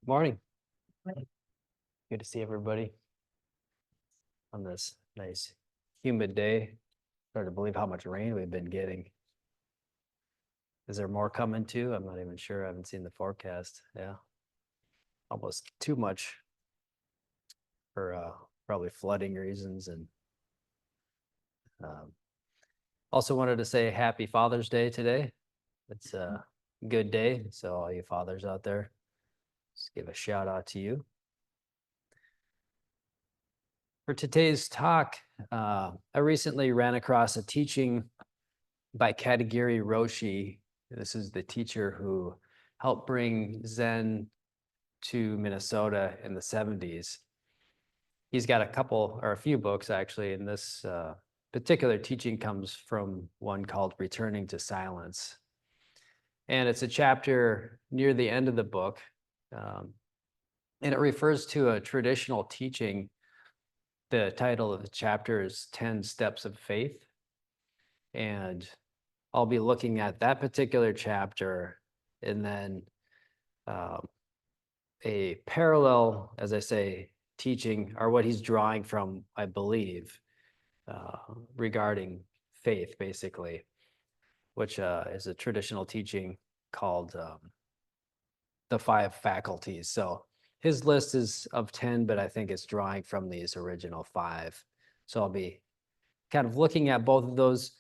Morning. Good to see everybody on this nice humid day. Hard to believe how much rain we've been getting. Is there more coming too? I'm not even sure. I haven't seen the forecast. Yeah. Almost too much for probably flooding reasons. And um, also wanted to say happy Father's Day today. It's a good day. So all you fathers out there, just give a shout out to you. For today's talk, I recently ran across a teaching by Katagiri Roshi. This is the teacher who helped bring Zen to Minnesota in the 70s. He's got a couple or a few books actually, and this particular teaching comes from one called Returning to Silence. And it's a chapter near the end of the book, and it refers to a traditional teaching. The title of the chapter is 10 Steps of Faith. And I'll be looking at that particular chapter and then a parallel, as I say, teaching, or what he's drawing from, I believe, regarding faith, basically, which is a traditional teaching called the 5 faculties. So his list is of 10, but I think it's drawing from these original 5. So I'll be kind of looking at both of those,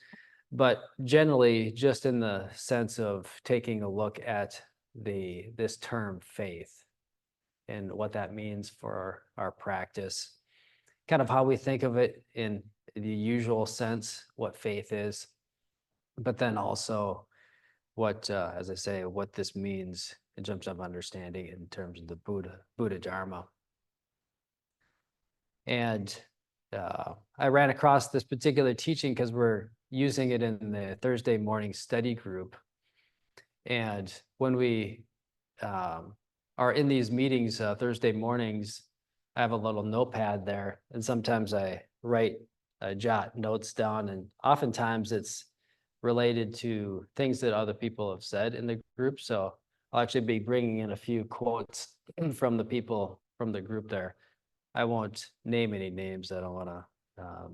but generally just in the sense of taking a look at this term faith and what that means for our practice, kind of how we think of it in the usual sense, what faith is, but then also what, as I say, what this means in terms of understanding in terms of the Buddha Dharma. And I ran across this particular teaching because we're using it in the Thursday morning study group. And when we are in these meetings Thursday mornings, I have a little notepad there, and sometimes I jot notes down, and oftentimes it's related to things that other people have said in the group. So I'll actually be bringing in a few quotes from the people from the group there. I won't name any names. I don't want to,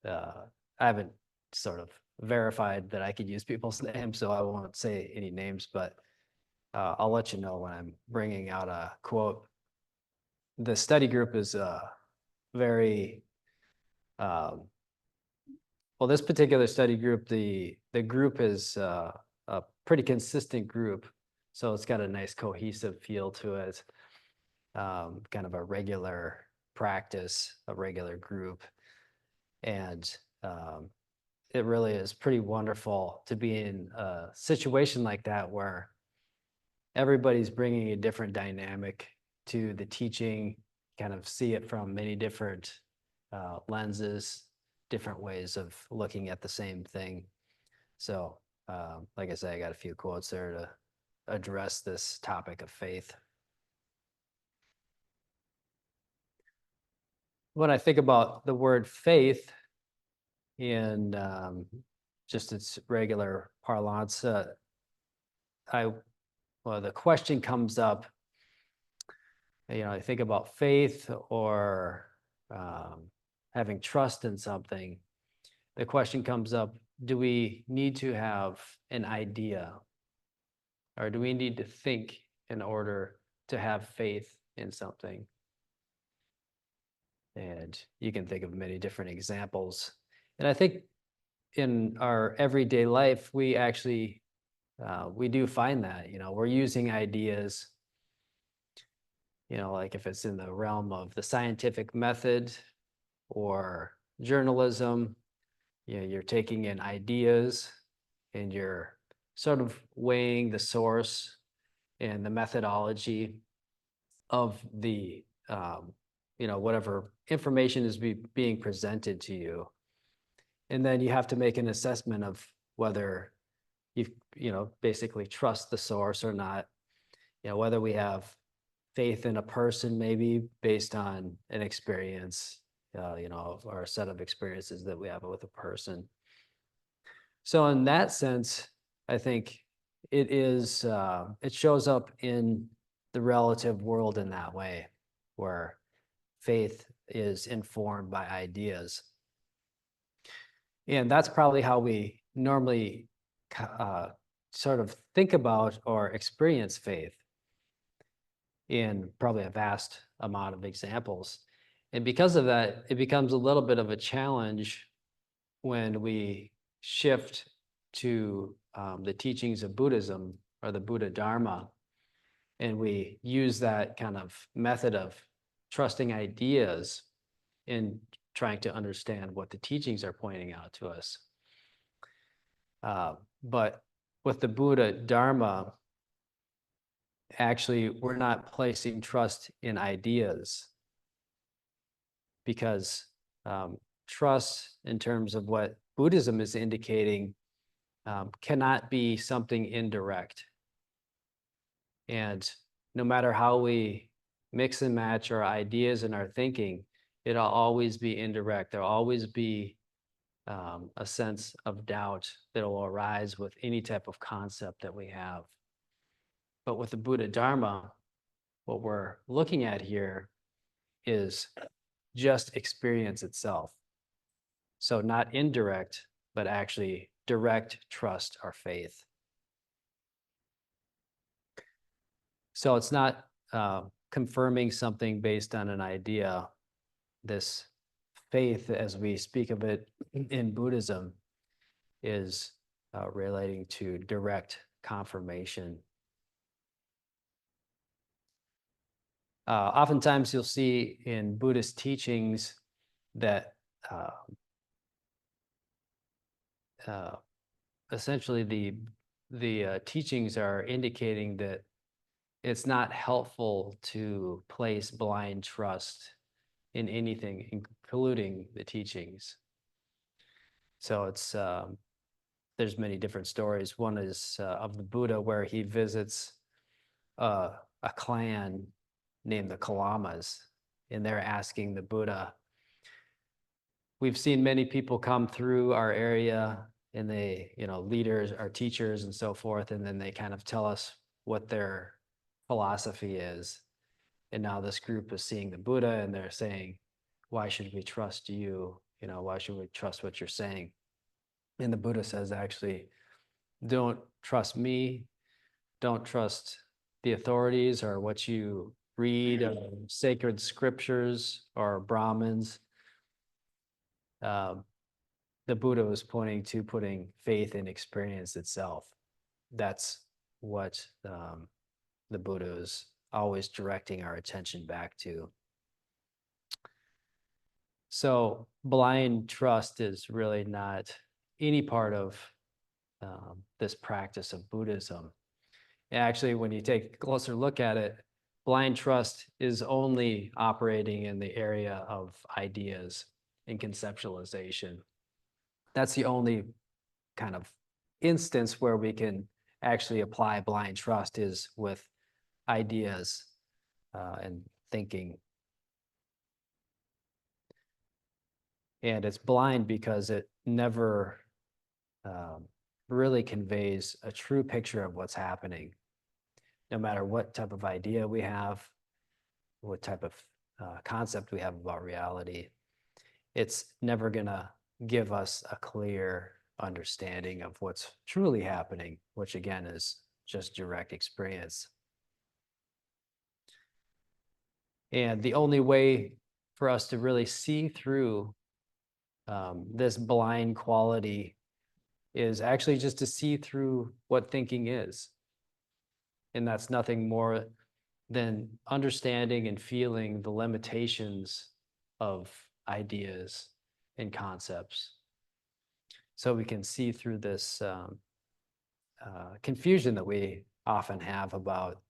I haven't sort of verified that I could use people's names, so I won't say any names, but I'll let you know when I'm bringing out a quote. The study group is very, well, this particular study group, the group is a pretty consistent group. So it's got a nice cohesive feel to it. Kind of a regular practice, a regular group. And it really is pretty wonderful to be in a situation like that where everybody's bringing a different dynamic to the teaching, kind of see it from many different lenses, different ways of looking at the same thing. So, like I said, I got a few quotes there to address this topic of faith. When I think about the word faith in just its regular parlance, the question comes up, I think about faith or having trust in something. The question comes up, do we need to have an idea, or do we need to think in order to have faith in something? And you can think of many different examples. And I think in our everyday life, we actually, we do find that, we're using ideas, like if it's in the realm of the scientific method or journalism, you're taking in ideas and you're sort of weighing the source and the methodology of the, whatever information is being presented to you. And then you have to make an assessment of whether you basically trust the source or not, whether we have faith in a person, maybe based on an experience, or a set of experiences that we have with a person. So in that sense, I think it is, it shows up in the relative world in that way, where faith is informed by ideas. And that's probably how we normally sort of think about or experience faith in probably a vast amount of examples. And because of that, it becomes a little bit of a challenge when we shift to the teachings of Buddhism or the Buddha Dharma, and we use that kind of method of trusting ideas in trying to understand what the teachings are pointing out to us. But with the Buddha Dharma, actually, we're not placing trust in ideas, because trust, in terms of what Buddhism is indicating, cannot be something indirect. And no matter how we mix and match our ideas and our thinking, it'll always be indirect. There'll always be a sense of doubt that will arise with any type of concept that we have. But with the Buddha Dharma, what we're looking at here is just experience itself. So not indirect, but actually direct trust or faith. So it's not confirming something based on an idea. This faith, as we speak of it in Buddhism, is relating to direct confirmation. Oftentimes you'll see in Buddhist teachings that essentially the teachings are indicating that it's not helpful to place blind trust in anything, including the teachings. So it's there's many different stories. One is of the Buddha, where he visits a clan named the Kalamas, and they're asking the Buddha, "We've seen many people come through our area, and they, leaders, our teachers and so forth, and then they kind of tell us what their philosophy is. And now this group is seeing the Buddha, and they're saying, why should we trust you? Why should we trust what you're saying?" And the Buddha says, actually, don't trust me, don't trust the authorities or what you read of sacred scriptures or Brahmins. The Buddha was pointing to putting faith in experience itself. That's what the Buddha is always directing our attention back to. So blind trust is really not any part of this practice of Buddhism. Actually, when you take a closer look at it, blind trust is only operating in the area of ideas and conceptualization. That's the only kind of instance where we can actually apply blind trust, is with ideas and thinking. And it's blind because it never really conveys a true picture of what's happening. No matter what type of idea we have, what type of concept we have about reality, it's never gonna give us a clear understanding of what's truly happening, which again is just direct experience. And the only way for us to really see through this blind quality is actually just to see through what thinking is. And that's nothing more than understanding and feeling the limitations of ideas and concepts. So we can see through this confusion that we often have about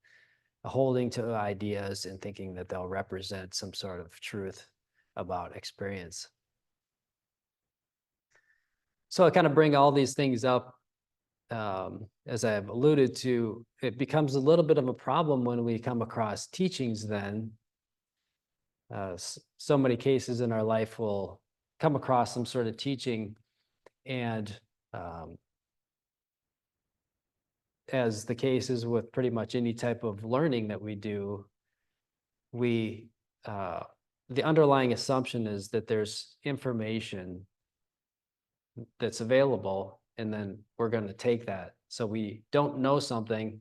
holding to ideas and thinking that they'll represent some sort of truth about experience. So I kind of bring all these things up, as I've alluded to. It becomes a little bit of a problem when we come across teachings then. So many cases in our life will come across some sort of teaching, and as the case is with pretty much any type of learning that we do, we the underlying assumption is that there's information that's available, and then we're going to take that. So we don't know something,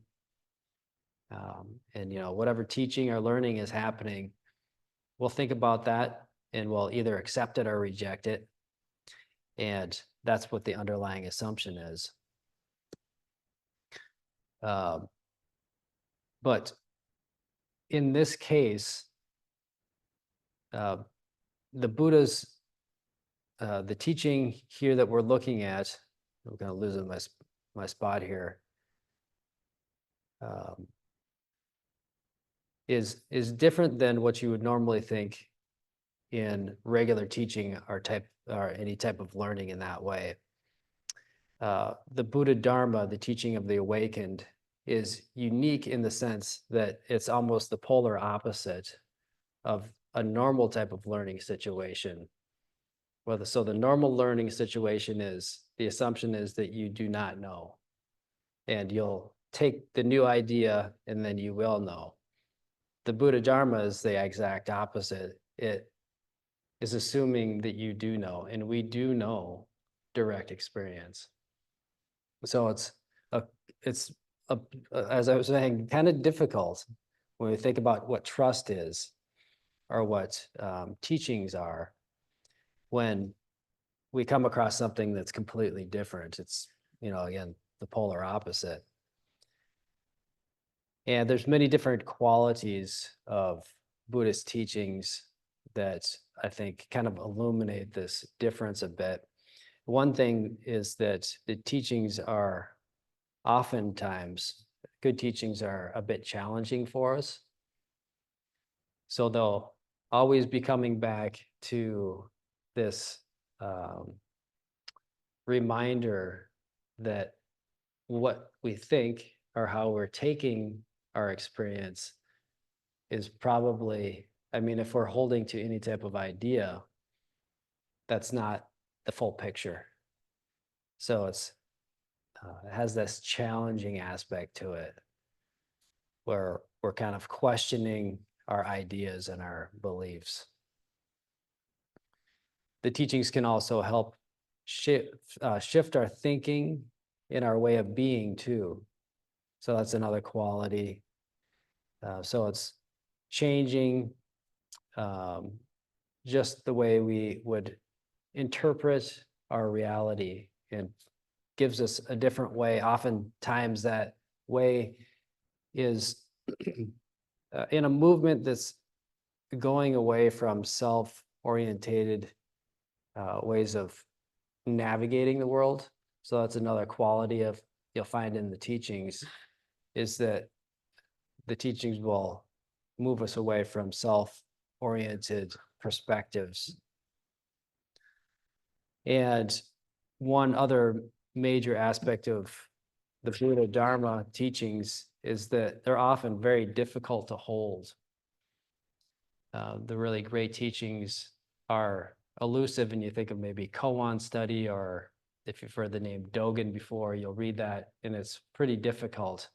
and whatever teaching or learning is happening, we'll think about that and we'll either accept it or reject it. And that's what the underlying assumption is. But in this case, the Buddha's, the teaching here that we're looking at, I'm going to lose my spot here, is different than what you would normally think in regular teaching or any type of learning in that way. The Buddha Dharma, the teaching of the awakened, is unique in the sense that it's almost the polar opposite of a normal type of learning situation. So the normal learning situation is, the assumption is that you do not know, and you'll take the new idea and then you will know. The Buddha Dharma is the exact opposite. It is assuming that you do know, and we do know direct experience. So it's as I was saying, kind of difficult when we think about what trust is or what teachings are, when we come across something that's completely different. It's, again, the polar opposite. And there's many different qualities of Buddhist teachings that I think kind of illuminate this difference a bit. One thing is that the teachings are oftentimes, good teachings are a bit challenging for us. So they'll always be coming back to this reminder that what we think or how we're taking our experience is probably, if we're holding to any type of idea, that's not the full picture. So it has this challenging aspect to it, where we're kind of questioning our ideas and our beliefs. The teachings can also help shift our thinking in our way of being too. So that's another quality. So it's changing just the way we would interpret our reality, and gives us a different way. Oftentimes that way is in a movement that's going away from self-orientated ways of navigating the world. So that's another quality you'll find in the teachings, is that the teachings will move us away from self-oriented perspectives. And one other major aspect of the Buddha Dharma teachings is that they're often very difficult to hold. The really great teachings are elusive, and you think of maybe koan study, or if you've heard the name Dogen before, you'll read that, and it's pretty difficult.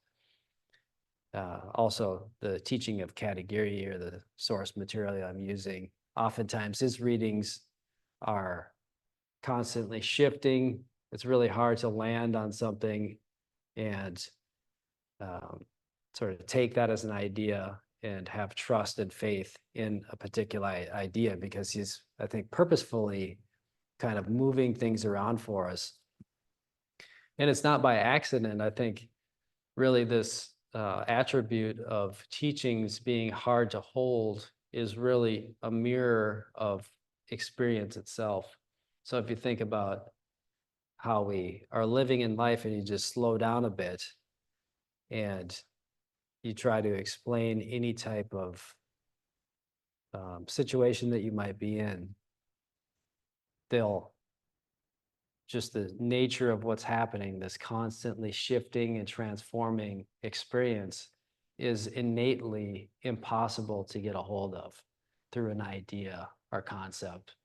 Also, the teaching of Katagiri, or the source material I'm using, oftentimes his readings are constantly shifting. It's really hard to land on something and sort of take that as an idea and have trust and faith in a particular idea, because he's, I think, purposefully kind of moving things around for us. And it's not by accident. I think really this attribute of teachings being hard to hold is really a mirror of experience itself. So if you think about how we are living in life, and you just slow down a bit and you try to explain any type of situation that you might be in, just the nature of what's happening, this constantly shifting and transforming experience, is innately impossible to get a hold of through an idea or concept.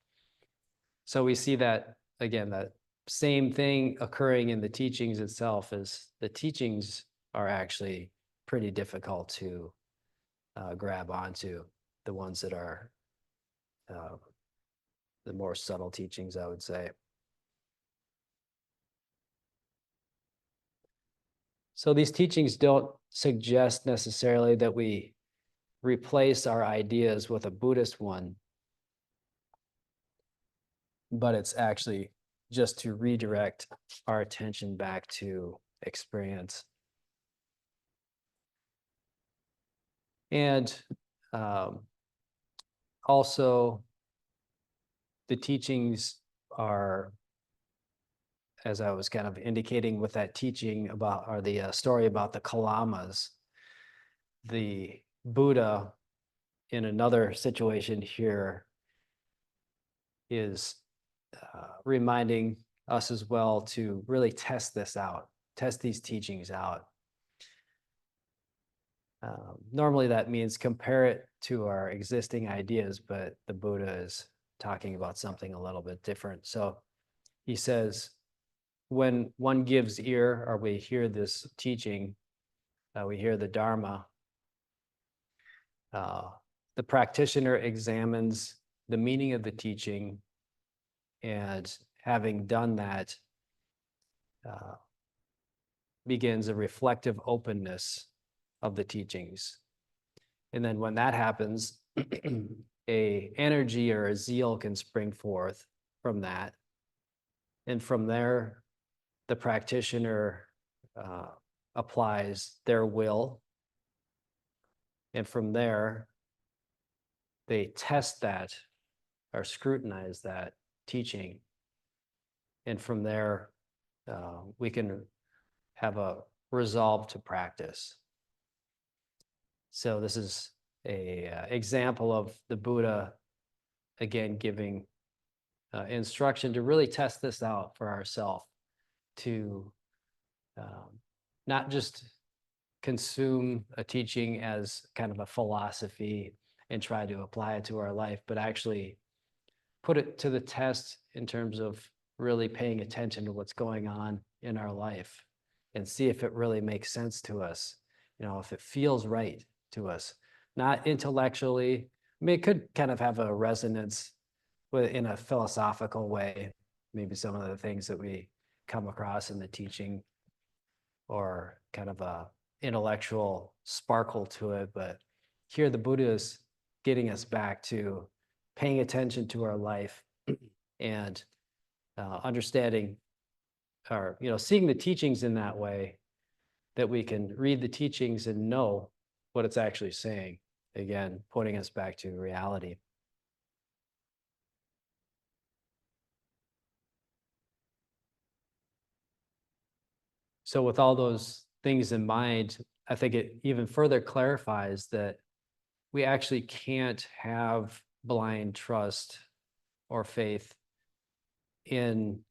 So we see that, again, that same thing occurring in the teachings itself. Is the teachings are actually pretty difficult to grab onto, the ones that are uh, the more subtle teachings, I would say. So these teachings don't suggest necessarily that we replace our ideas with a Buddhist one, but it's actually just to redirect our attention back to experience. And um, also, the teachings are, as I was kind of indicating with that teaching about, or the story about the Kalamas, the Buddha in another situation here is reminding us as well to really test this out, test these teachings out. Normally that means compare it to our existing ideas, but the Buddha is talking about something a little bit different. So he says, when one gives ear, or we hear this teaching, we hear the Dharma, the practitioner examines the meaning of the teaching, and having done that, begins a reflective openness of the teachings. And then when that happens, a energy or a zeal can spring forth from that. And from there, the practitioner applies their will. And from there, they test that or scrutinize that teaching. And from there, we can have a resolve to practice. So this is a example of the Buddha, again, giving instruction to really test this out for ourselves, to not just consume a teaching as kind of a philosophy and try to apply it to our life, but actually put it to the test in terms of really paying attention to what's going on in our life and see if it really makes sense to us, if it feels right to us, not intellectually. I mean, it could kind of have a resonance in a philosophical way, maybe some of the things that we come across in the teaching, or kind of a intellectual sparkle to it. But here the Buddha is getting us back to paying attention to our life and understanding, or seeing the teachings in that way, that we can read the teachings and know what it's actually saying, again pointing us back to reality. So with all those things in mind, I think it even further clarifies that we actually can't have blind trust or faith in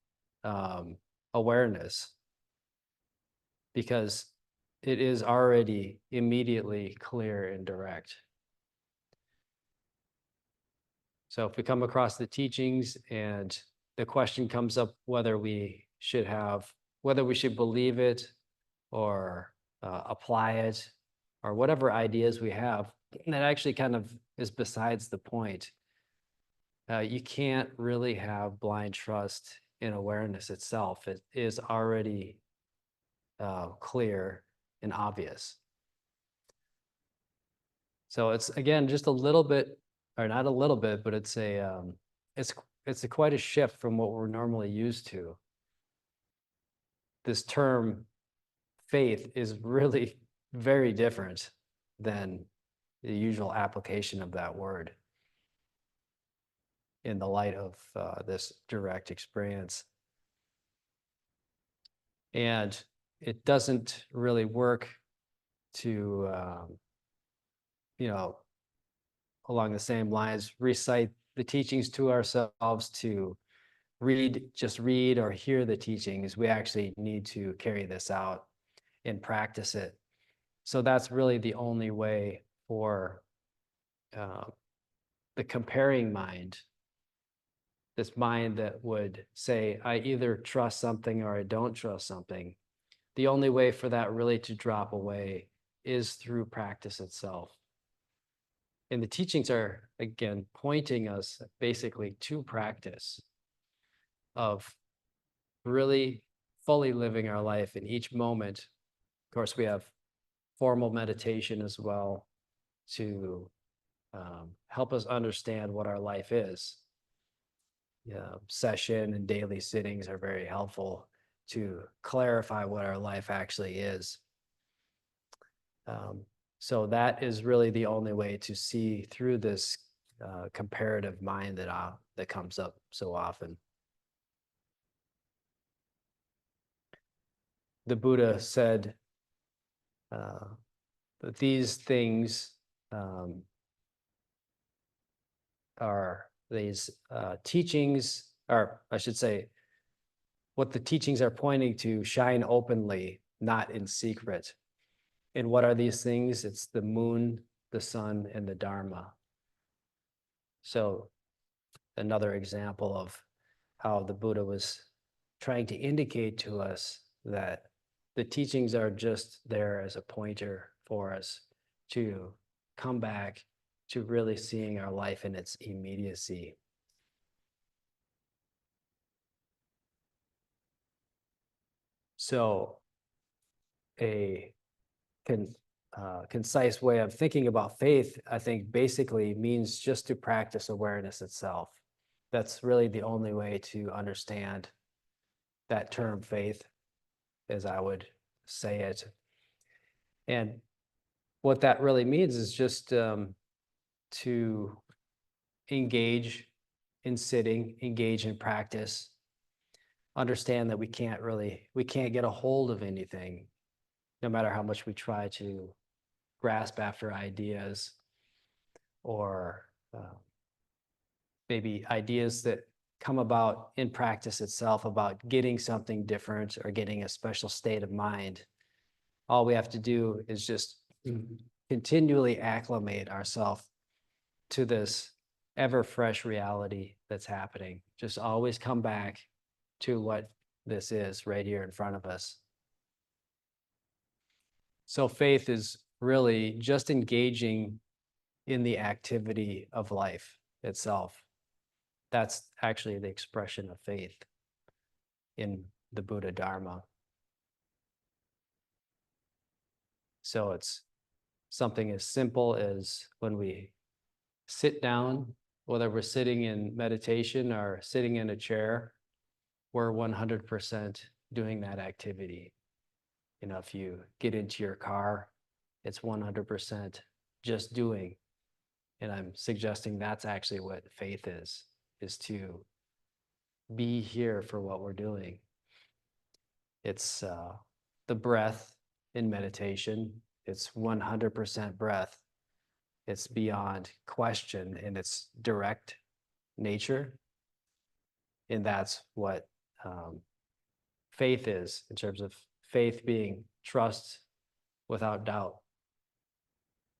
awareness, because it is already immediately clear and direct. So if we come across the teachings and the question comes up whether we should believe it or apply it, or whatever ideas we have, that actually kind of is besides the point. You can't really have blind trust in awareness itself. It is already clear and obvious. So it's, again, just a little bit, or not a little bit, but it's quite a shift from what we're normally used to. This term faith is really very different than the usual application of that word in the light of this direct experience. And it doesn't really work to, along the same lines, recite the teachings to ourselves, to just read or hear the teachings. We actually need to carry this out and practice it. So that's really the only way for the comparing mind, this mind that would say, I either trust something or I don't trust something. the only way for that really to drop away is through practice itself. And the teachings are, again, pointing us basically to practice of really fully living our life in each moment. Of course, we have formal meditation as well to help us understand what our life is. Session and daily sittings are very helpful to clarify what our life actually is. So that is really the only way to see through this comparative mind that comes up so often. The Buddha said that these things are these teachings, or I should say, what the teachings are pointing to shine openly, not in secret. And what are these things? It's the moon, the sun, and the Dharma. So another example of how the Buddha was trying to indicate to us that the teachings are just there as a pointer for us to come back to really seeing our life in its immediacy. So a concise way of thinking about faith, I think, basically means just to practice awareness itself. That's really the only way to understand that term faith, as I would say it. And what that really means is just to engage in sitting, engage in practice, understand that we can't get a hold of anything, no matter how much we try to grasp after ideas or maybe ideas that come about in practice itself about getting something different or getting a special state of mind. All we have to do is just continually acclimate ourselves to this ever fresh reality that's happening. Just always come back to what this is right here in front of us. So faith is really just engaging in the activity of life itself. That's actually the expression of faith in the Buddha Dharma. So it's something as simple as when we sit down, whether we're sitting in meditation or sitting in a chair, we're 100% doing that activity. You know, if you get into your car, it's 100% just doing. And I'm suggesting that's actually what faith is to be here for what we're doing. It's the breath in meditation. It's 100% breath. It's beyond question in its direct nature. And that's what faith is, in terms of faith being trust without doubt.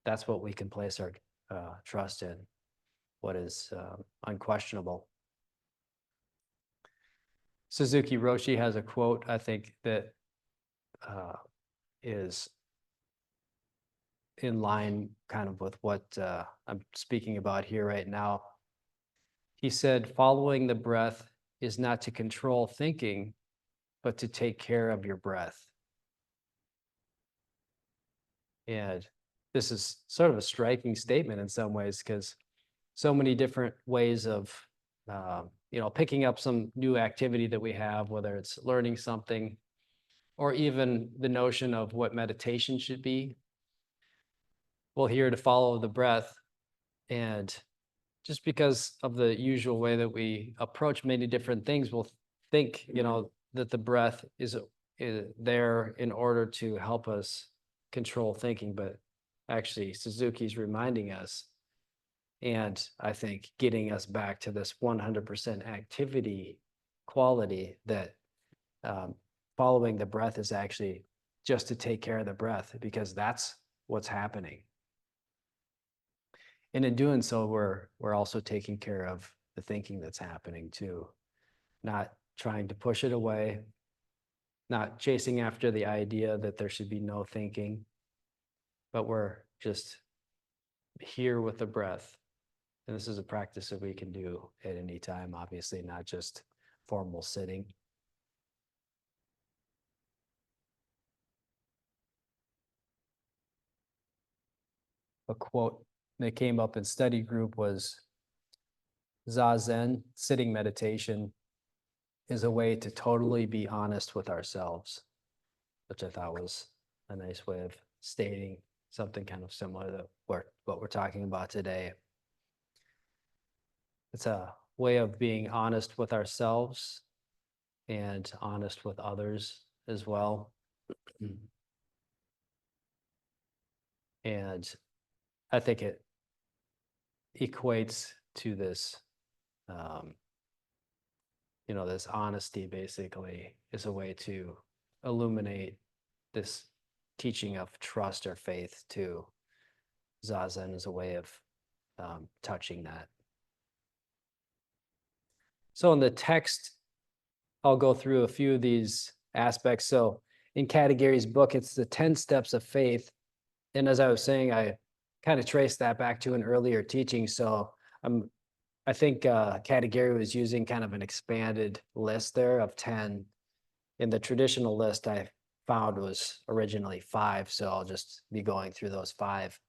That's what we can place our trust in, what is unquestionable. Suzuki Roshi has a quote, I think, that is in line kind of with what I'm speaking about here right now. He said, following the breath is not to control thinking, but to take care of your breath. And this is sort of a striking statement in some ways, because so many different ways of picking up some new activity that we have, whether it's learning something or even the notion of what meditation should be. Well, here to follow the breath, and just because of the usual way that we approach many different things, we'll think, that the breath is there in order to help us control thinking, but actually Suzuki's reminding us, and I think getting us back to this 100% activity quality, that following the breath is actually just to take care of the breath, because that's what's happening. And in doing so, we're also taking care of the thinking that's happening too, not trying to push it away, not chasing after the idea that there should be no thinking, but we're just here with the breath. And this is a practice that we can do at any time, obviously, not just formal sitting. A quote that came up in study group was, Zazen, sitting meditation, is a way to totally be honest with ourselves, which I thought was a nice way of stating something kind of similar to what we're talking about today. It's a way of being honest with ourselves and honest with others as well. And I think it equates to this, this honesty basically is a way to illuminate this teaching of trust or faith too. Zazen is a way of touching that. So in the text, I'll go through a few of these aspects. So in Katagary's book, it's the 10 steps of faith. And as I was saying, I kind of traced that back to an earlier teaching. So I think Katagary was using kind of an expanded list there of 10. In the traditional list I found was originally 5. So I'll just be going through those 5.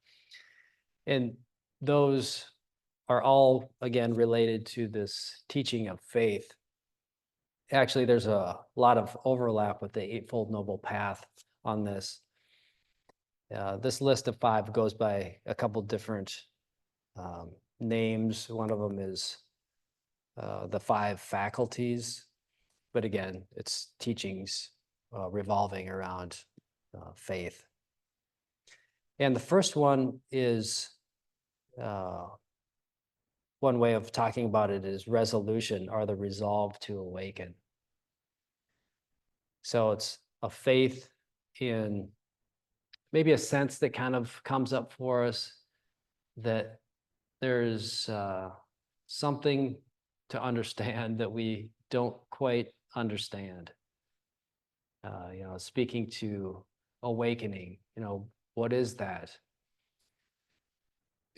And those are all, again, related to this teaching of faith. Actually, there's a lot of overlap with the Eightfold Noble Path on this. This list of 5 goes by a couple different names. One of them is the 5 faculties, but again, it's teachings revolving around faith. And the first one is, one way of talking about it is resolution, or the resolve to awaken. So it's a faith in maybe a sense that kind of comes up for us that there's something to understand that we don't quite understand. Speaking to awakening, what is that?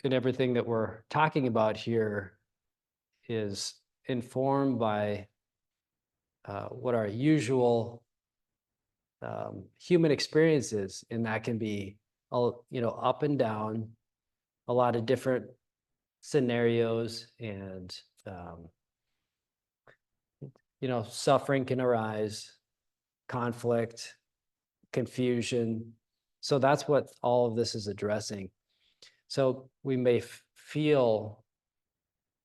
And everything that we're talking about here is informed by what our usual human experience is, and that can be up and down, a lot of different scenarios, and suffering can arise, conflict, confusion. So that's what all of this is addressing. So we may feel,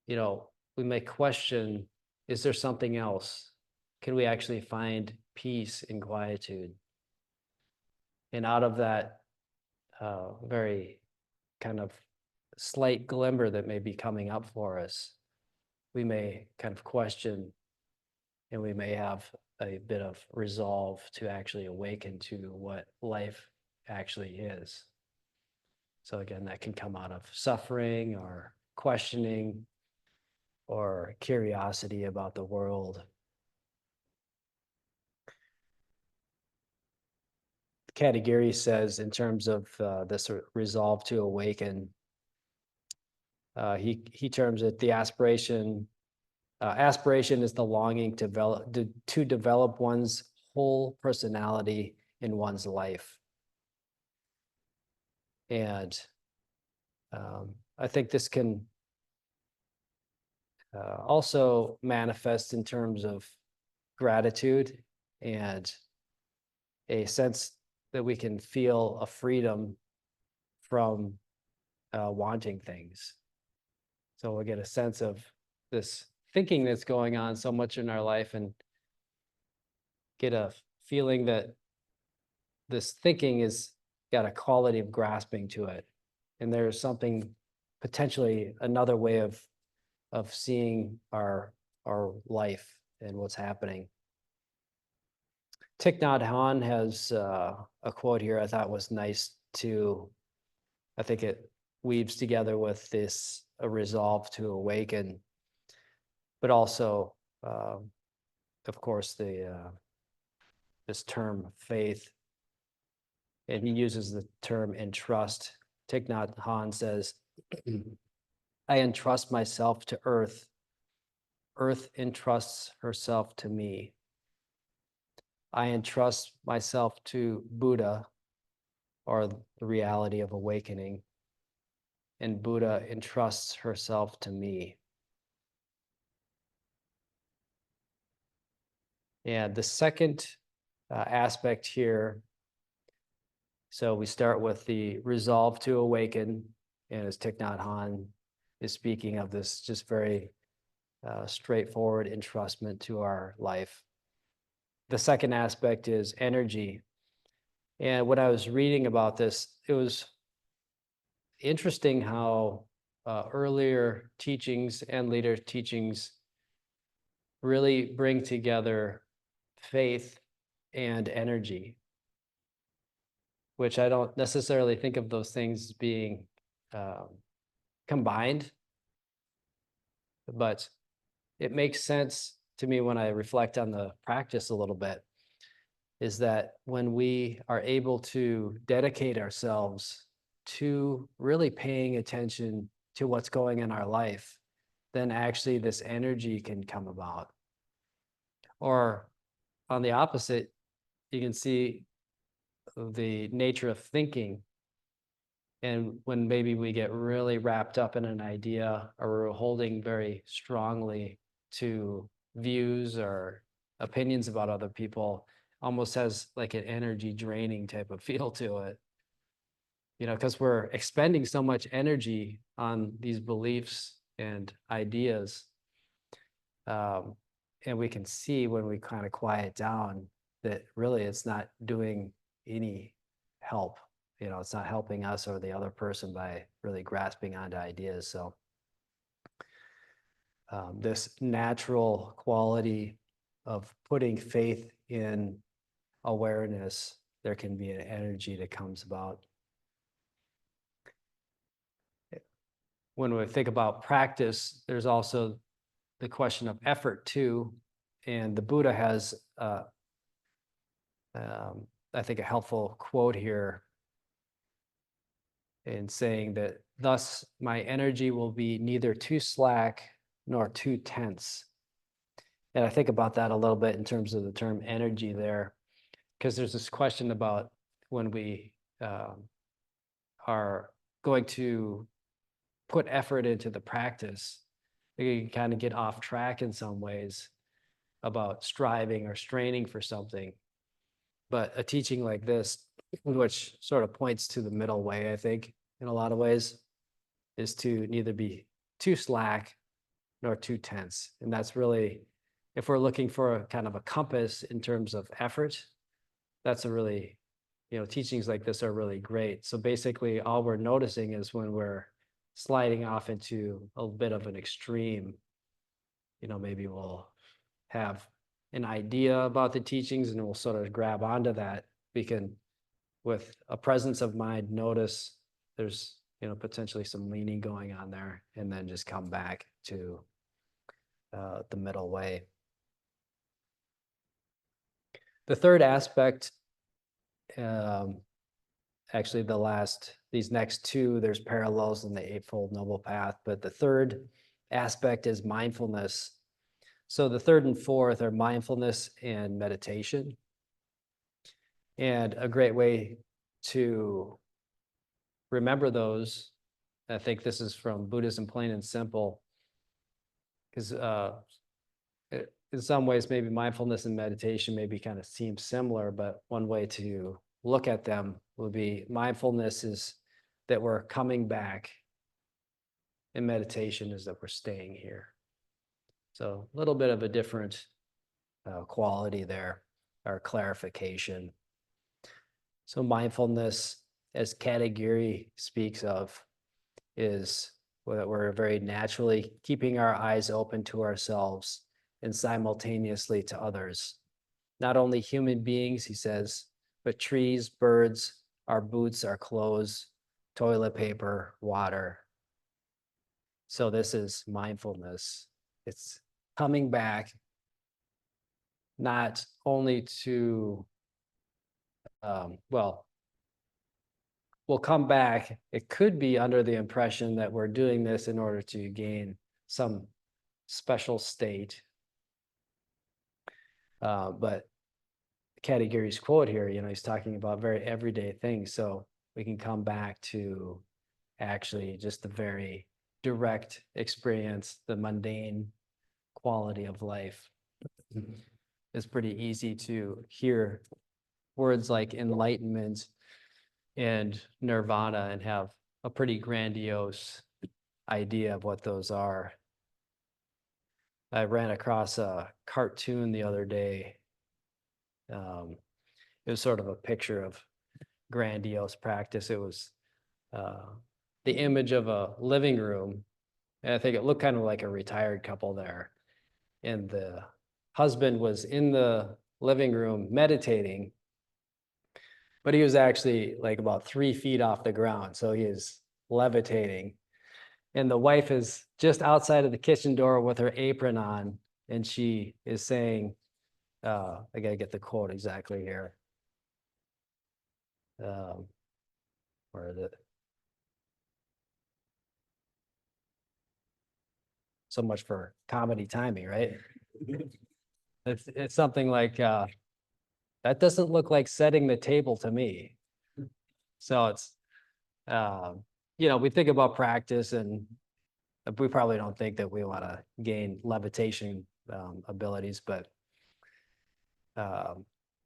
we may question, is there something else? Can we actually find peace and quietude? And out of that very kind of slight glimmer that may be coming up for us, we may kind of question, and we may have a bit of resolve to actually awaken to what life actually is. So again, that can come out of suffering or questioning or curiosity about the world. Katagiri says, in terms of this resolve to awaken, he terms it the aspiration. Aspiration is the longing to develop one's whole personality in one's life. And I think this can also manifest in terms of gratitude and a sense that we can feel a freedom from wanting things. So we get a sense of this thinking that's going on so much in our life, and get a feeling that this thinking is got a quality of grasping to it. And there's something, potentially another way of seeing our life and what's happening. Thich Nhat Hanh has a quote here I thought was nice too. I think it weaves together with this a resolve to awaken, but also, of course, the this term faith, and he uses the term entrust. Thich Nhat Hanh says, I entrust myself to earth. Earth entrusts herself to me. I entrust myself to Buddha, or the reality of awakening, and Buddha entrusts herself to me. And the second aspect here, so we start with the resolve to awaken, and as Thich Nhat Hanh is speaking of this just very straightforward entrustment to our life. The second aspect is energy. And when I was reading about this, it was interesting how earlier teachings and later teachings really bring together faith and energy, which I don't necessarily think of those things being um, combined, but it makes sense to me when I reflect on the practice a little bit, is that when we are able to dedicate ourselves to really paying attention to what's going in our life, then actually this energy can come about. Or on the opposite, you can see the nature of thinking. And when maybe we get really wrapped up in an idea, or we're holding very strongly to views or opinions about other people, almost has like an energy draining type of feel to it. Because we're expending so much energy on these beliefs and ideas. And we can see when we kind of quiet down that really it's not doing any help. It's not helping us or the other person by really grasping onto ideas. So this natural quality of putting faith in awareness, there can be an energy that comes about. When we think about practice, there's also the question of effort too. And the Buddha has, I think, a helpful quote here in saying that, thus my energy will be neither too slack nor too tense. And I think about that a little bit in terms of the term energy there, because there's this question about when we are going to put effort into the practice, we can kind of get off track in some ways about striving or straining for something. But a teaching like this, which sort of points to the middle way, I think, in a lot of ways, is to neither be too slack nor too tense. And that's really, if we're looking for a kind of a compass in terms of effort, that's a really, teachings like this are really great. So basically, all we're noticing is when we're sliding off into a bit of an extreme, maybe we'll have an idea about the teachings and we'll sort of grab onto that. We can, with a presence of mind, notice there's potentially some leaning going on there, and then just come back to the middle way. The third aspect, actually these next two, there's parallels in the Eightfold Noble Path, but the third aspect is mindfulness. So the third and fourth are mindfulness and meditation. And a great way to remember those, I think this is from Buddhism Plain and Simple, because in some ways maybe mindfulness and meditation maybe kind of seem similar, but one way to look at them would be mindfulness is that we're coming back, and meditation is that we're staying here. So a little bit of a different quality there, or clarification. So mindfulness, as Katagiri speaks of, is that we're very naturally keeping our eyes open to ourselves and simultaneously to others. Not only human beings, he says, but trees, birds, our boots, our clothes, toilet paper, water. So this is mindfulness. It's coming back not only to well, we'll come back. It could be under the impression that we're doing this in order to gain some special state. But Katagary's quote here, he's talking about very everyday things. So we can come back to actually just the very direct experience, the mundane quality of life. It's pretty easy to hear words like enlightenment and nirvana and have a pretty grandiose idea of what those are. I ran across a cartoon the other day. It was sort of a picture of grandiose practice. It was the image of a living room. And I think it looked kind of like a retired couple there. And the husband was in the living room meditating, but he was actually like about 3 feet off the ground. So he is levitating. And the wife is just outside of the kitchen door with her apron on. And she is saying, I got to get the quote exactly here. Where is it? So much for comedy timing, right? It's something like, that doesn't look like setting the table to me. So it's, we think about practice and we probably don't think that we want to gain levitation abilities, but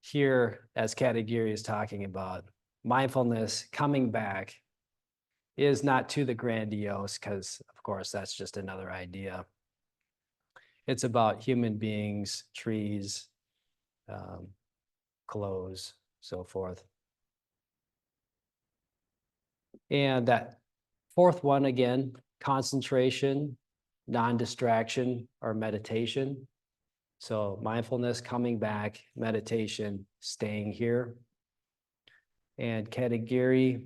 here, as Katagiri is talking about, mindfulness coming back is not to the grandiose, because of course that's just another idea. It's about human beings, trees, clothes, so forth. And that fourth one, again, concentration, non-distraction, or meditation. So mindfulness, coming back, meditation, staying here. And Katagiri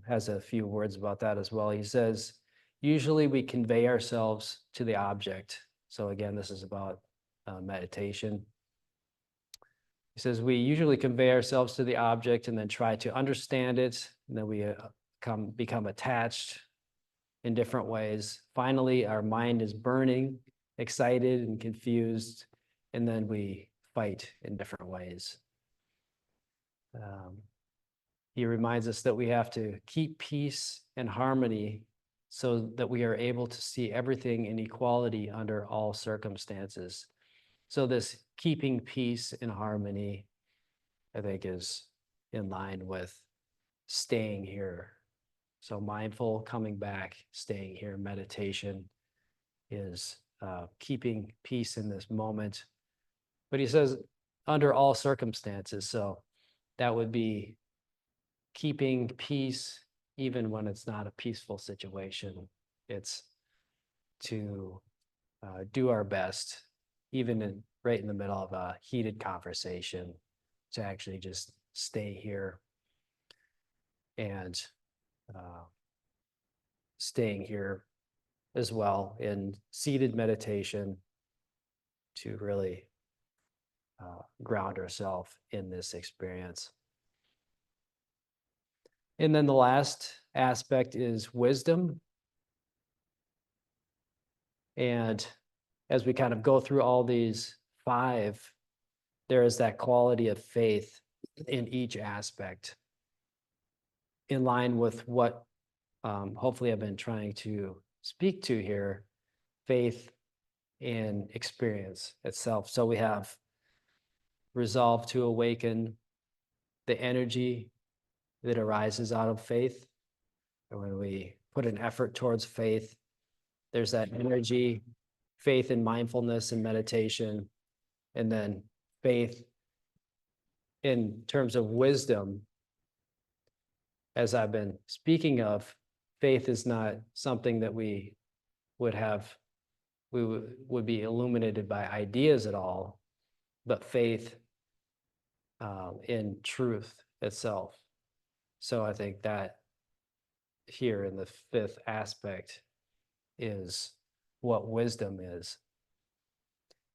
has a few words about that as well. He says, usually we convey ourselves to the object. So again, this is about meditation. He says, we usually convey ourselves to the object and then try to understand it. And then we become attached in different ways. Finally, our mind is burning, excited and confused. And then we fight in different ways. He reminds us that we have to keep peace and harmony so that we are able to see everything in equality under all circumstances. So this keeping peace and harmony, I think, is in line with staying here. So mindful, coming back, staying here, meditation is keeping peace in this moment. But he says under all circumstances. So that would be keeping peace even when it's not a peaceful situation. It's to do our best, even right in the middle of a heated conversation, to actually just stay here and staying here as well in seated meditation to really ground ourselves in this experience. And then the last aspect is wisdom. And as we kind of go through all these 5, there is that quality of faith in each aspect, in line with what hopefully I've been trying to speak to here, faith in experience itself. So we have resolve to awaken, the energy that arises out of faith. And when we put an effort towards faith, there's that energy, faith in mindfulness and meditation, and then faith in terms of wisdom. As I've been speaking of, faith is not something that we would be illuminated by ideas at all, but faith in truth itself. So I think that here in the 5th aspect is what wisdom is.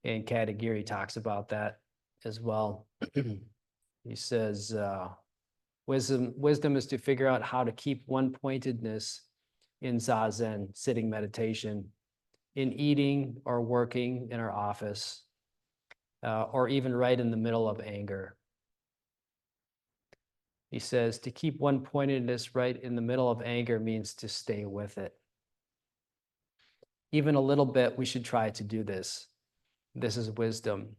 And Katagiri talks about that as well. He says, wisdom is to figure out how to keep one pointedness in zazen, sitting meditation, in eating or working in our office, or even right in the middle of anger. He says to keep one pointedness right in the middle of anger means to stay with it. Even a little bit, we should try to do this. This is wisdom.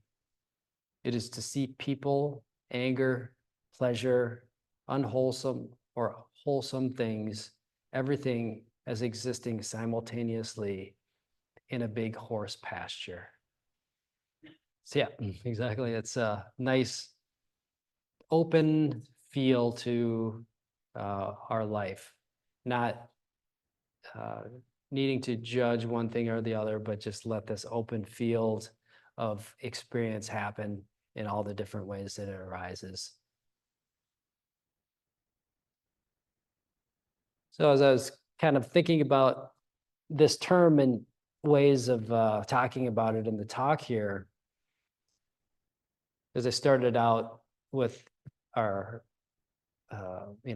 It is to see people, anger, pleasure, unwholesome or wholesome things, everything as existing simultaneously in a big horse pasture. So yeah, exactly. It's a nice open feel to our life, not needing to judge one thing or the other, but just let this open field of experience happen in all the different ways that it arises. So as I was kind of thinking about this term and ways of talking about it in the talk here, as I started out with our,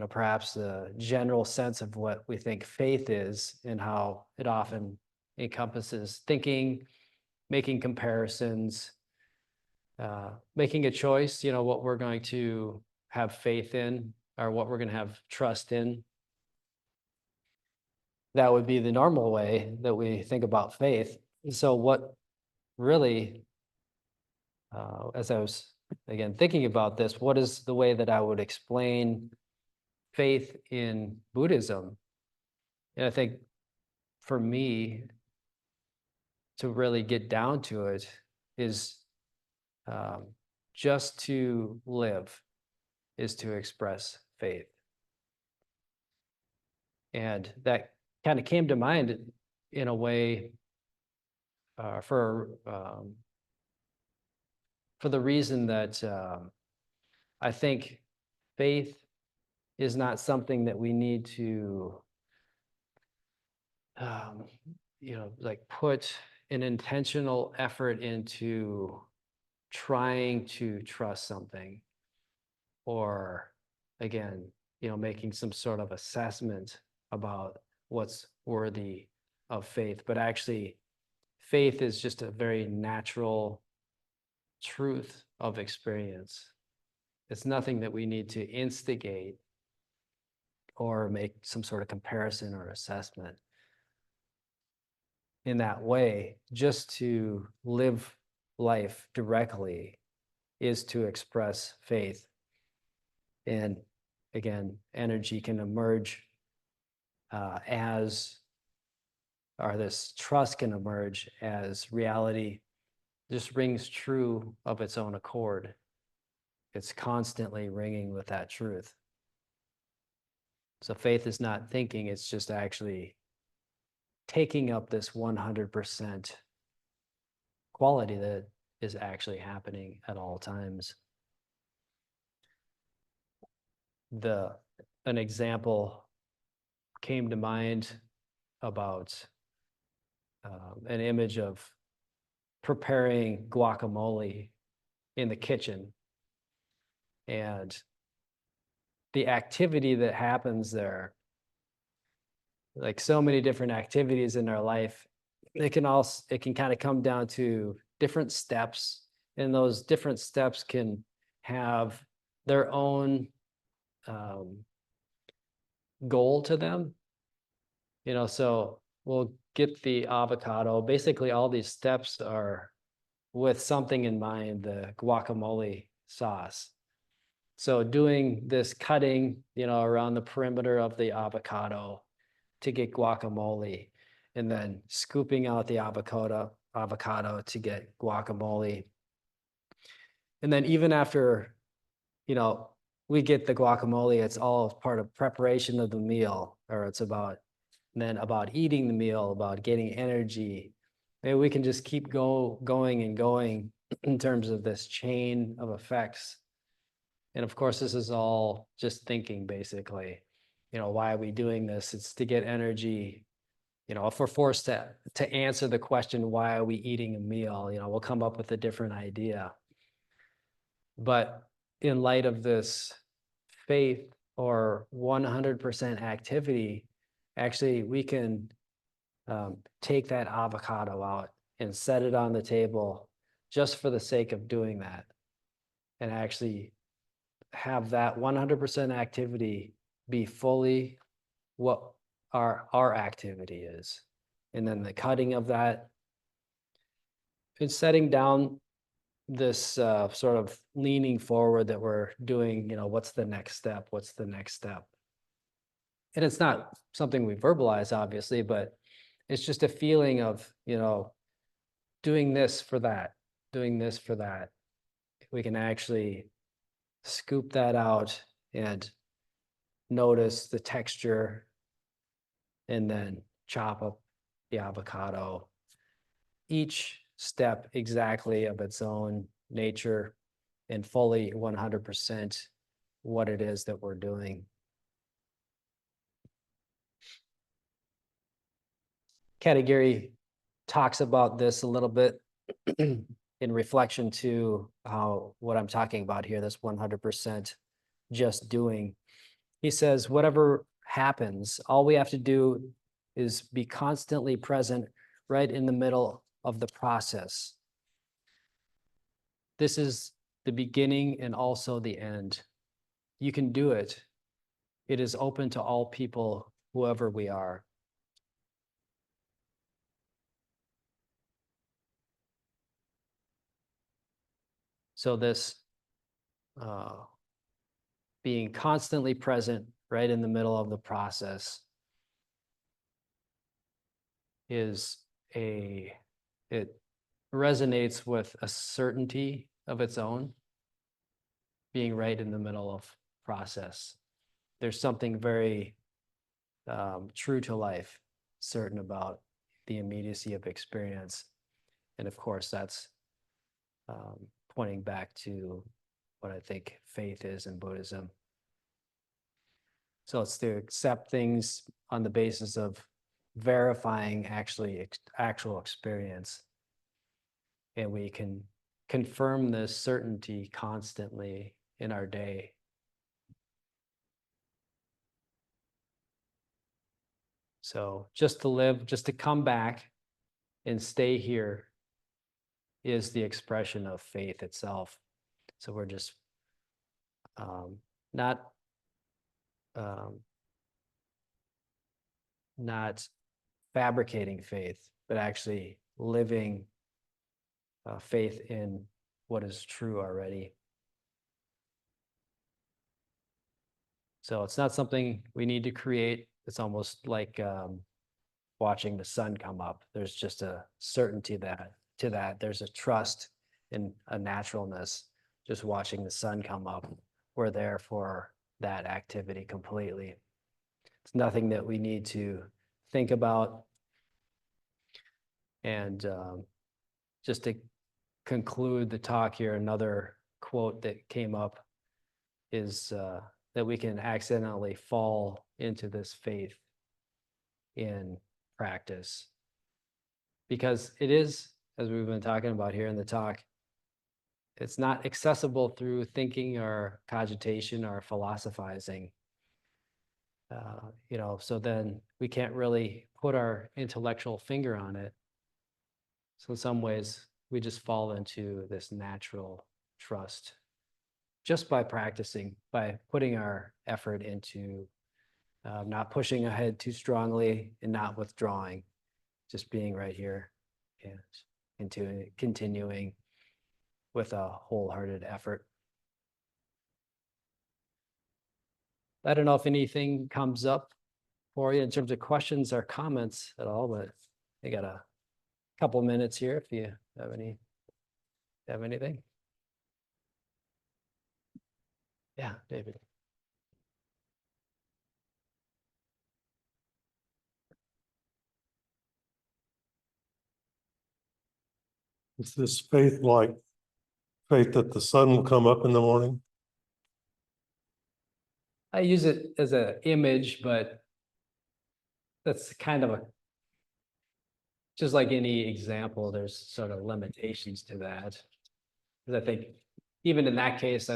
perhaps the general sense of what we think faith is and how it often encompasses thinking, making comparisons, making a choice, what we're going to have faith in or what we're going to have trust in. That would be the normal way that we think about faith. So what really, as I was, again, thinking about this, what is the way that I would explain faith in Buddhism? And I think for me, to really get down to it is just to live is to express faith. And that kind of came to mind in a way for the reason that I think faith is not something that we need to, like put an intentional effort into trying to trust something, or again, making some sort of assessment about what's worthy of faith. But actually, faith is just a very natural truth of experience. It's nothing that we need to instigate or make some sort of comparison or assessment. In that way, just to live life directly is to express faith. And again, energy can emerge or this trust can emerge as reality just rings true of its own accord. It's constantly ringing with that truth. So faith is not thinking, it's just actually taking up this 100% quality that is actually happening at all times. An example came to mind about an image of preparing guacamole in the kitchen, and the activity that happens there, like so many different activities in our life, it can kind of come down to different steps, and those different steps can have their own goal to them. So we'll get the avocado. Basically, all these steps are with something in mind, the guacamole sauce. So doing this cutting, around the perimeter of the avocado to get guacamole, and then scooping out the avocado to get guacamole. And then even after, we get the guacamole, it's all part of preparation of the meal, or it's about eating the meal, about getting energy. Maybe we can just keep going and going in terms of this chain of effects. And of course, this is all just thinking, basically. Why are we doing this? It's to get energy. If we're forced to answer the question, why are we eating a meal? We'll come up with a different idea. But in light of this faith or 100% activity, actually we can take that avocado out and set it on the table just for the sake of doing that, and actually have that 100% activity be fully what our activity is. And then the cutting of that and setting down this sort of leaning forward that we're doing, what's the next step? What's the next step? And it's not something we verbalize, obviously, but it's just a feeling of, doing this for that, doing this for that. We can actually scoop that out and notice the texture and then chop up the avocado. Each step exactly of its own nature and fully 100% what it is that we're doing. Katagiri talks about this a little bit in reflection to how what I'm talking about here, this 100% just doing. He says, whatever happens, all we have to do is be constantly present right in the middle of the process. This is the beginning and also the end. You can do it. It is open to all people, whoever we are. So this being constantly present right in the middle of the process it resonates with a certainty of its own, being right in the middle of process. There's something very true to life, certain about the immediacy of experience. And of course, that's pointing back to what I think faith is in Buddhism. So it's to accept things on the basis of verifying actual experience. And we can confirm this certainty constantly in our day. So just to live, just to come back and stay here is the expression of faith itself. So we're just not fabricating faith, but actually living faith in what is true already. So it's not something we need to create. It's almost like watching the sun come up. There's just a certainty to that. There's a trust in a naturalness. Just watching the sun come up, we're there for that activity completely. It's nothing that we need to think about. And just to conclude the talk here, another quote that came up is that we can accidentally fall into this faith in practice. Because it is, as we've been talking about here in the talk, it's not accessible through thinking or cogitation or philosophizing. So then we can't really put our intellectual finger on it. So in some ways, we just fall into this natural trust just by practicing, by putting our effort into not pushing ahead too strongly and not withdrawing, just being right here and continuing with a wholehearted effort. I don't know if anything comes up for you in terms of questions or comments at all, but I got a couple minutes here if you have anything. Yeah, David. Is this faith like faith that the sun will come up in the morning? I use it as an image, but that's kind of just like any example, there's sort of limitations to that. Because I think even in that case,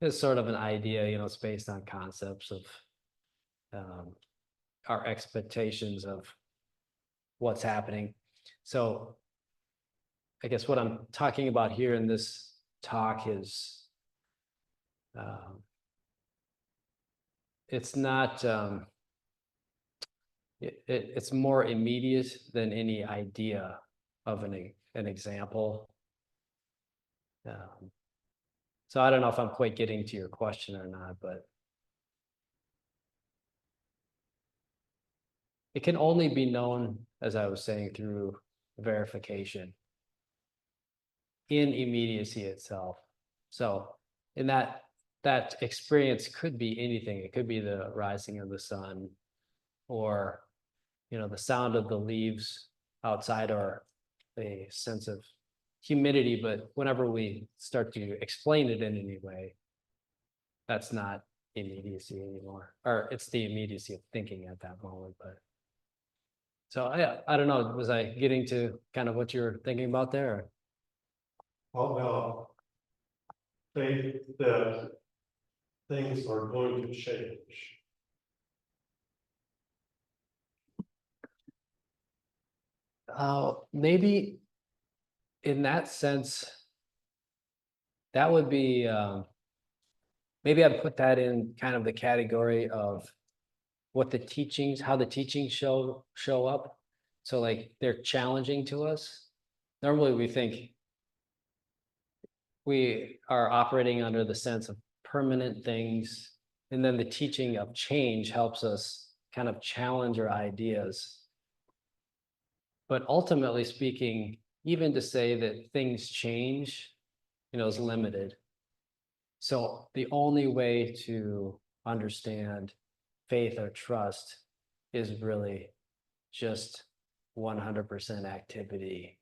it's sort of an idea, it's based on concepts of um, our expectations of what's happening. So I guess what I'm talking about here in this talk is um, it's not it's more immediate than any idea of an example. So I don't know if I'm quite getting to your question or not, but it can only be known, as I was saying, through verification in immediacy itself. So in that experience could be anything. It could be the rising of the sun, or the sound of the leaves outside, or a sense of humidity. But whenever we start to explain it in any way, that's not immediacy anymore, or it's the immediacy of thinking at that moment. But so I don't know, was I getting to kind of what you're thinking about there? How about faith that things are going to change? Maybe in that sense, that would be maybe I'd put that in kind of the category of what the teachings, how the teachings show up. So like they're challenging to us. Normally we think we are operating under the sense of permanent things, and then the teaching of change helps us kind of challenge our ideas. But ultimately speaking, even to say that things change, is limited. So the only way to understand faith or trust is really just 100% activity.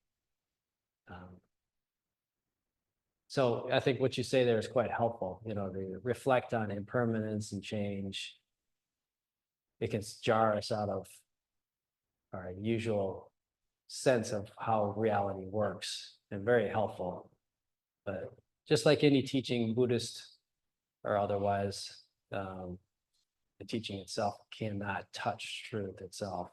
So I think what you say there is quite helpful, to reflect on impermanence and change. It can jar us out of our usual sense of how reality works, and very helpful. But just like any teaching, Buddhist or otherwise, the teaching itself cannot touch truth itself.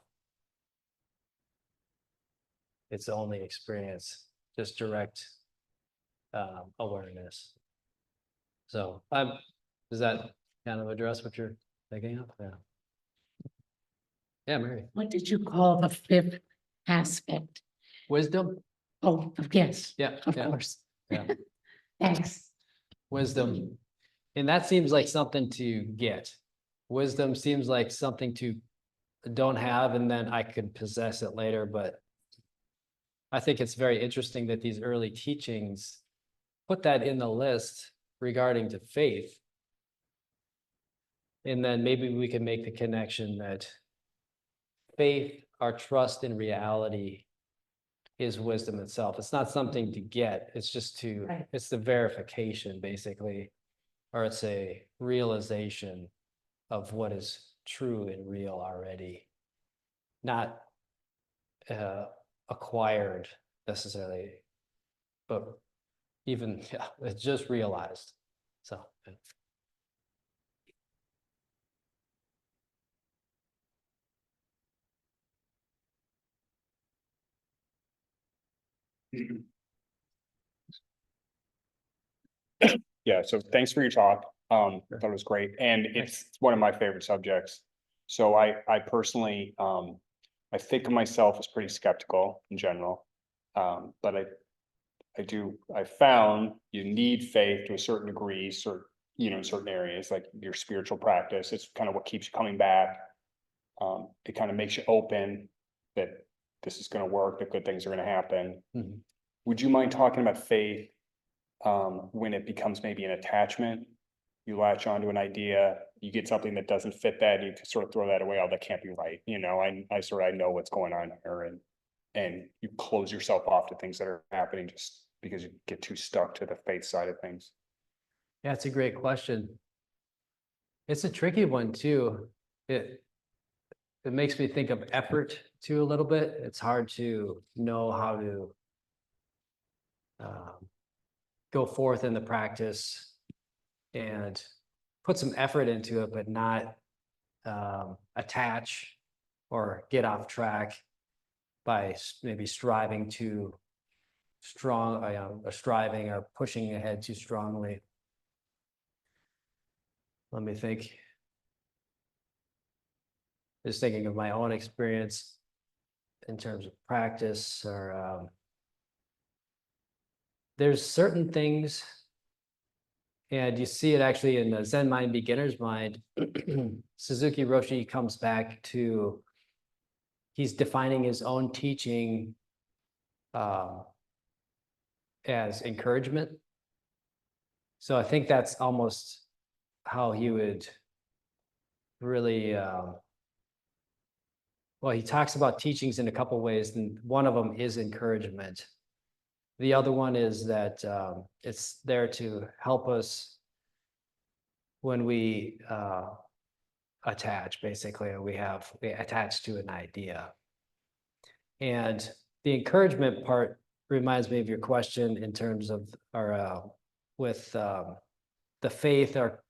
It's only experience, just direct awareness. So does that kind of address what you're thinking of? Yeah. Yeah, Mary. What did you call the fifth aspect? Wisdom? Oh, yes, Yeah, of yeah, course. yeah. Thanks. Wisdom. And that seems like something to get. Wisdom seems like something to don't have, and then I could possess it later. But I think it's very interesting that these early teachings put that in the list regarding to faith. And then maybe we can make the connection that faith, our trust in reality, is wisdom itself. It's not something to get, it's just Right. it's the verification basically, or it's a realization of what is true and real already, not acquired necessarily, but even, yeah, it's just realized. So Yeah, so thanks for your talk. I thought it was great, and it's one of my favorite subjects. So I personally, I think of myself as pretty skeptical in general. But I found you need faith to a certain degree, in certain areas, like your spiritual practice. It's kind of what keeps you coming back. It kind of makes you open that this is gonna work, that good things are gonna happen. mhm. Would you mind talking about faith when it becomes maybe an attachment? You latch onto an idea, you get something that doesn't fit that, you can sort of throw that away. Oh, that can't be right. I know what's going on here, and you close yourself off to things that are happening just because you get too stuck to the faith side of things. Yeah, it's a great question. It's a tricky one too. It makes me think of effort too a little bit. It's hard to know how to go forth in the practice and put some effort into it, but not attach or get off track by maybe striving too strong, or striving or pushing ahead too strongly. Let me think. Just thinking of my own experience in terms of practice, or there's certain things, and you see it actually in the Zen Mind Beginner's Mind. Suzuki Roshi comes back to, he's defining his own teaching as encouragement. So I think that's almost how he would really, well, he talks about teachings in a couple ways, and one of them is encouragement. The other one is that it's there to help us when we attach, basically, or we attach to an idea. And the encouragement part reminds me of your question in terms of our with the faith, or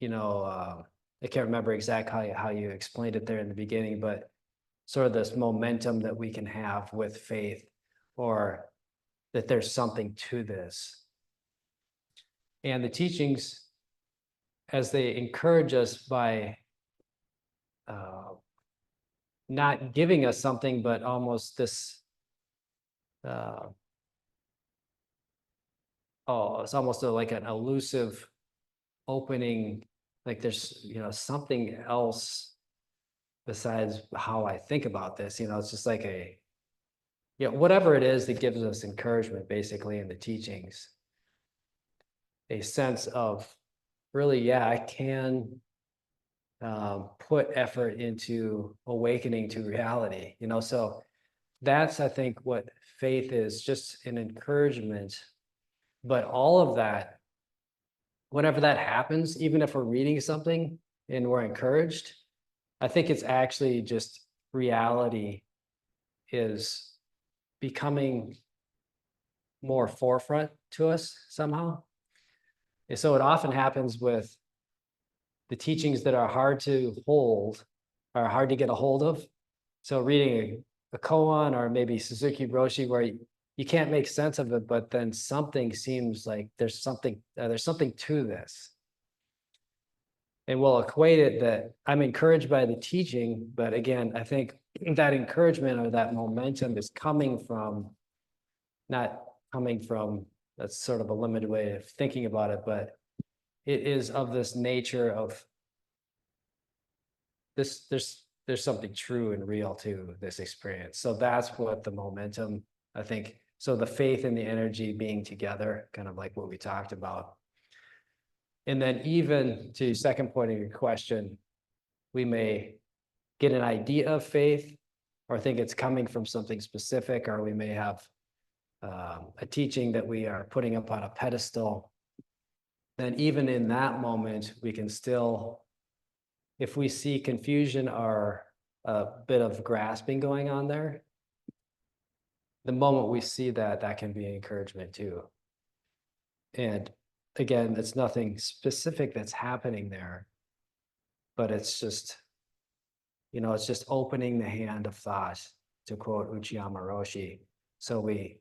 I can't remember exactly how you explained it there in the beginning, but sort of this momentum that we can have with faith, or that there's something to this. And the teachings, as they encourage us by not giving us something, but almost this, it's almost like an elusive opening, like there's, something else besides how I think about this, it's just like whatever it is that gives us encouragement, basically, in the teachings, a sense of really, I can put effort into awakening to reality, so that's, I think, what faith is, just an encouragement. But all of that, whenever that happens, even if we're reading something and we're encouraged, I think it's actually just reality is becoming more forefront to us somehow. And so it often happens with the teachings that are hard to hold, are hard to get a hold of. So reading a koan, or maybe Suzuki Roshi, where you can't make sense of it, but then something seems like there's something to this. And we'll equate it that I'm encouraged by the teaching, but again, I think that encouragement or that momentum is not coming from, that's sort of a limited way of thinking about it, but it is of this nature of this, there's something true and real to this experience. So that's what the momentum, I think, so the faith and the energy being together, kind of like what we talked about. And then even to second point of your question, we may get an idea of faith or think it's coming from something specific, or we may have a teaching that we are putting up on a pedestal. Then even in that moment, we can still, if we see confusion or a bit of grasping going on there, the moment we see that, that can be encouragement too. And again, it's nothing specific that's happening there, but it's just, it's just opening the hand of thought, to quote Uchiyama Roshi. So we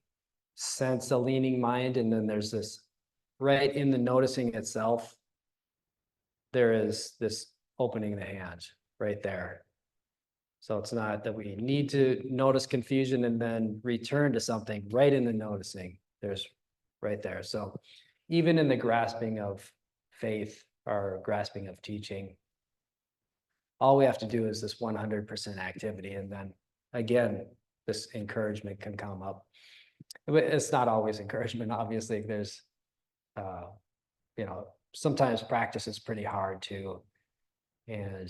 sense the leaning mind, and then there's this, right in the noticing itself, there is this opening the hand right there. So it's not that we need to notice confusion and then return to something. Right in the noticing, there's right there. So even in the grasping of faith or grasping of teaching, all we have to do is this 100% activity. And then again, this encouragement can come up. But it's not always encouragement. Obviously, there's, sometimes practice is pretty hard too. And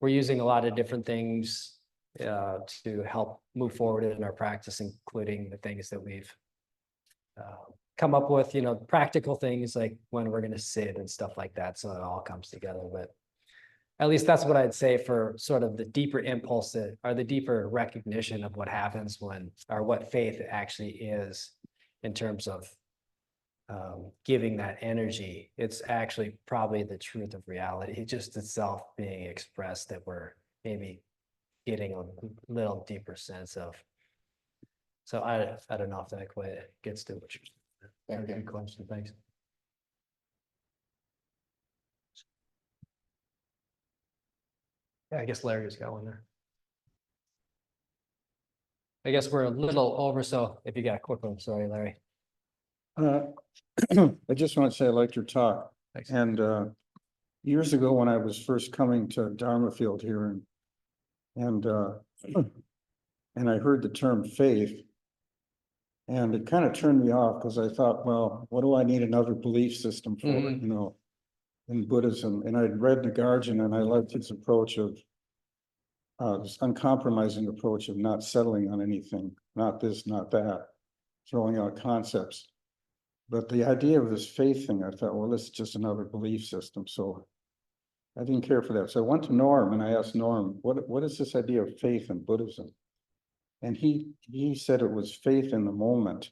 we're using a lot of different things to help move forward in our practice, including the things that we've come up with, practical things like when we're going to sit and stuff like that. So it all comes together. But at least that's what I'd say for sort of the deeper impulse or the deeper recognition of what happens when, or what faith actually is in terms of giving that energy. It's actually probably the truth of reality, just itself being expressed that we're maybe getting a little deeper sense of. So I don't know if that quite gets to what you're. Thank you. Good question, thanks. Yeah, I guess Larry's got one there. I guess we're a little over, so if you got a quick one, sorry, Larry. I just want to say I liked your talk. Thanks. And years ago, when I was first coming to Darmafield here and I heard the term faith. And it kind of turned me off because I thought, well, what do I need another belief system for, Mhm. you know, in Buddhism? And I'd read Nagarjuna and I liked his approach of this uncompromising approach of not settling on anything, not this, not that, throwing out concepts. But the idea of this faith thing, I thought, well, this is just another belief system. So I didn't care for that. So I went to Norm and I asked Norm, what is this idea of faith in Buddhism? And he said it was faith in the moment.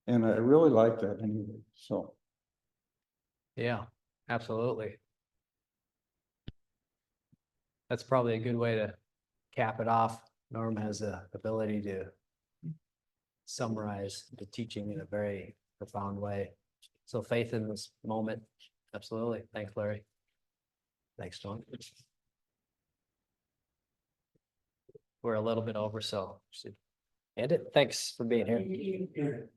And I really like that anyway, so. Yeah, absolutely. That's probably a good way to cap it off. Norm has the ability to summarize the teaching in a very profound way. So faith in this moment, absolutely. Thanks, Larry. Thanks, John. We're a little bit over, so should end it. Thanks for being here.